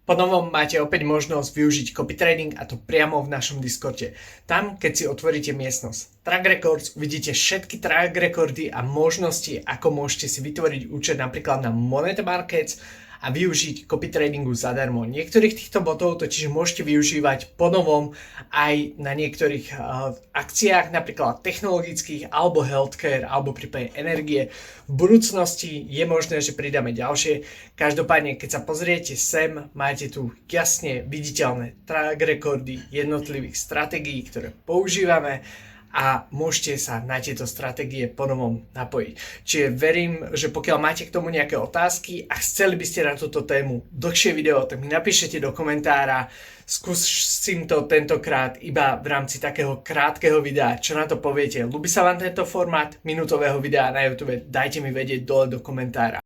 Ponovom máte opäť možnosť využiť copy trading a to priamo v našom Discorde. Tam, keď si otvoríte miestnosť Track Records, uvidíte všetky track recordy a možnosti, ako môžete si vytvoriť účet napríklad na Moneta Markets a využiť copy tradingu zadarmo. Niektorých týchto botov totiž môžete využívať ponovom aj na niektorých akciách, napríklad technologických, alebo healthcare, alebo prípadne energie. V budúcnosti je možné, že pridáme ďalšie. Každopádne, keď sa pozriete sem, máte tu jasne viditeľné track recordy jednotlivých stratégií, ktoré používame a môžete sa na tieto stratégie ponovom napojiť. Čiže verím, že pokiaľ máte k tomu nejaké otázky a chceli by ste na túto tému dlhšie video, tak mi napíšete do komentára. Skúsim to tentokrát iba v rámci takého krátkeho videa. Čo na to poviete? Ľúbi sa vám tento formát minútového videa na YouTube? Dajte mi vedieť dole do komentára.